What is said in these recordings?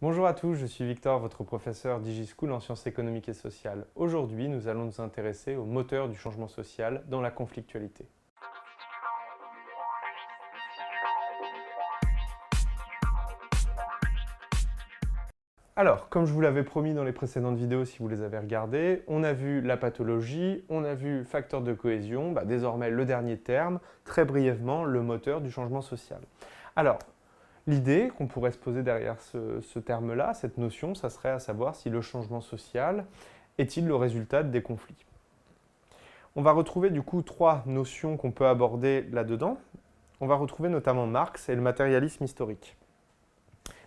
Bonjour à tous, je suis Victor, votre professeur DigiSchool en sciences économiques et sociales. Aujourd'hui, nous allons nous intéresser au moteur du changement social dans la conflictualité. Alors, comme je vous l'avais promis dans les précédentes vidéos, si vous les avez regardées, on a vu la pathologie, on a vu facteur de cohésion, désormais le dernier terme, très brièvement, le moteur du changement social. Alors, l'idée qu'on pourrait se poser derrière ce terme-là, cette notion, ça serait à savoir si le changement social est-il le résultat des conflits. On va retrouver du coup trois notions qu'on peut aborder là-dedans. On va retrouver notamment Marx et le matérialisme historique.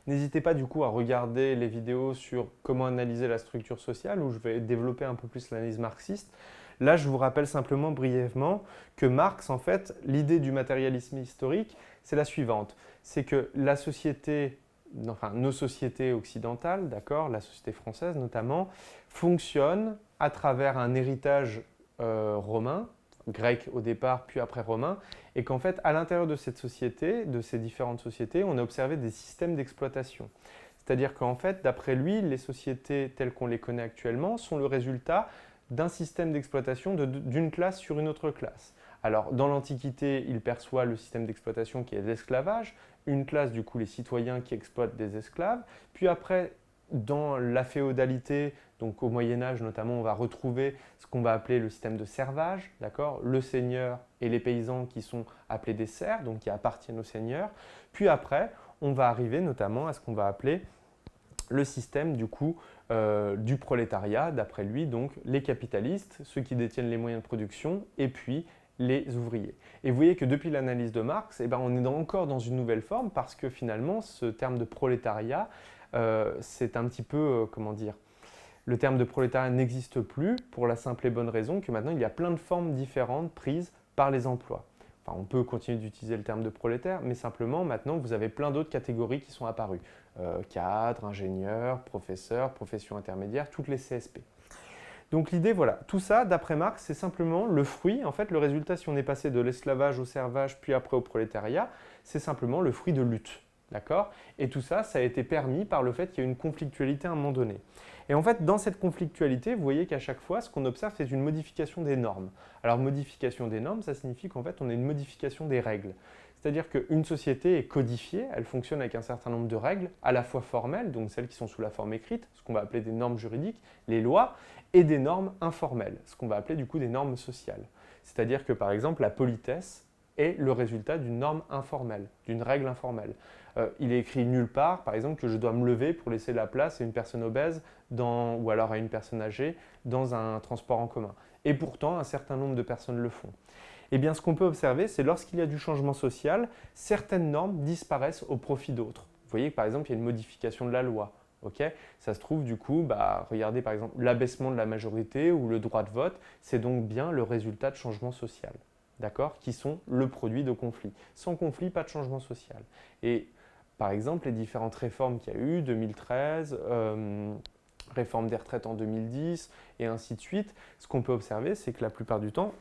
N'hésitez pas du coup à regarder les vidéos sur comment analyser la structure sociale où je vais développer un peu plus l'analyse marxiste. Là, je vous rappelle simplement brièvement que Marx, en fait, l'idée du matérialisme historique, c'est la suivante. C'est que la société, enfin nos sociétés occidentales, d'accord, la société française notamment, fonctionnent à travers un héritage romain, grec au départ, puis après romain, et qu'en fait, à l'intérieur de cette société, de ces différentes sociétés, on a observé des systèmes d'exploitation. C'est-à-dire qu'en fait, d'après lui, les sociétés telles qu'on les connaît actuellement sont le résultat d'un système d'exploitation d'une classe sur une autre classe. Alors, dans l'Antiquité, il perçoit le système d'exploitation qui est l'esclavage, une classe, du coup, les citoyens qui exploitent des esclaves, puis après, dans la féodalité, donc au Moyen-Âge notamment, on va retrouver ce qu'on va appeler le système de servage, d'accord, le seigneur et les paysans qui sont appelés des serfs, donc qui appartiennent au seigneur. Puis après, on va arriver notamment à ce qu'on va appeler le système du coup du prolétariat, d'après lui, donc les capitalistes, ceux qui détiennent les moyens de production, et puis les ouvriers. Et vous voyez que depuis l'analyse de Marx, on est encore dans une nouvelle forme parce que finalement, ce terme de prolétariat, c'est un petit peu, comment dire, le terme de prolétariat n'existe plus pour la simple et bonne raison que maintenant il y a plein de formes différentes prises par les emplois. Enfin, on peut continuer d'utiliser le terme de prolétaire, mais simplement maintenant vous avez plein d'autres catégories qui sont apparues. Cadres, ingénieurs, professeurs, professions intermédiaires, toutes les CSP. Donc l'idée, voilà, tout ça, d'après Marx, c'est simplement le fruit, en fait, le résultat, si on est passé de l'esclavage au servage, puis après au prolétariat, c'est simplement le fruit de lutte. D'accord? Et tout ça, ça a été permis par le fait qu'il y a une conflictualité à un moment donné. Et en fait, dans cette conflictualité, vous voyez qu'à chaque fois, ce qu'on observe, c'est une modification des normes. Alors, modification des normes, ça signifie qu'en fait, on a une modification des règles. C'est-à-dire qu'une société est codifiée, elle fonctionne avec un certain nombre de règles, à la fois formelles, donc celles qui sont sous la forme écrite, ce qu'on va appeler des normes juridiques, les lois, et des normes informelles, ce qu'on va appeler du coup des normes sociales. C'est-à-dire que par exemple, la politesse est le résultat d'une norme informelle, d'une règle informelle. Il est écrit nulle part, par exemple, que je dois me lever pour laisser la place à une personne obèse ou alors à une personne âgée dans un transport en commun. Et pourtant, un certain nombre de personnes le font. Eh bien, ce qu'on peut observer, c'est lorsqu'il y a du changement social, certaines normes disparaissent au profit d'autres. Vous voyez que par exemple, il y a une modification de la loi. Okay, ça se trouve du coup, regardez par exemple l'abaissement de la majorité ou le droit de vote, c'est donc bien le résultat de changements sociaux, d'accord, qui sont le produit de conflits. Sans conflit, pas de changement social. Et par exemple, les différentes réformes qu'il y a eu, 2013, réforme des retraites en 2010 et ainsi de suite, ce qu'on peut observer, c'est que la plupart du temps,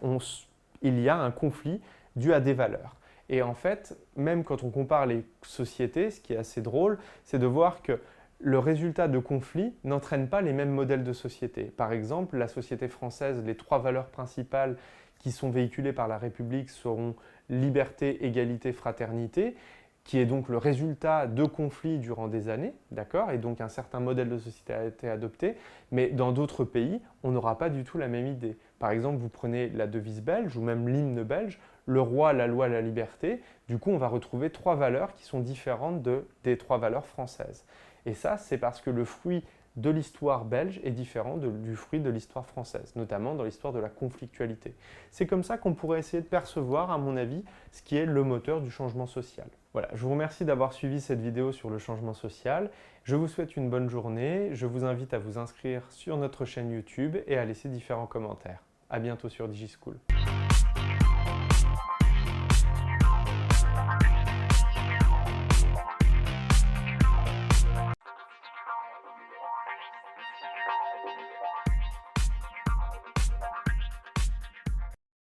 il y a un conflit dû à des valeurs. Et en fait, même quand on compare les sociétés, ce qui est assez drôle, c'est de voir que le résultat de conflits n'entraîne pas les mêmes modèles de société. Par exemple, la société française, les trois valeurs principales qui sont véhiculées par la République seront liberté, égalité, fraternité, qui est donc le résultat de conflits durant des années, d'accord? Et donc un certain modèle de société a été adopté, mais dans d'autres pays, on n'aura pas du tout la même idée. Par exemple, vous prenez la devise belge ou même l'hymne belge, le roi, la loi, la liberté, du coup on va retrouver trois valeurs qui sont différentes des trois valeurs françaises. Et ça, c'est parce que le fruit de l'histoire belge est différent du fruit de l'histoire française, notamment dans l'histoire de la conflictualité. C'est comme ça qu'on pourrait essayer de percevoir, à mon avis, ce qui est le moteur du changement social. Voilà, je vous remercie d'avoir suivi cette vidéo sur le changement social. Je vous souhaite une bonne journée. Je vous invite à vous inscrire sur notre chaîne YouTube et à laisser différents commentaires. À bientôt sur DigiSchool.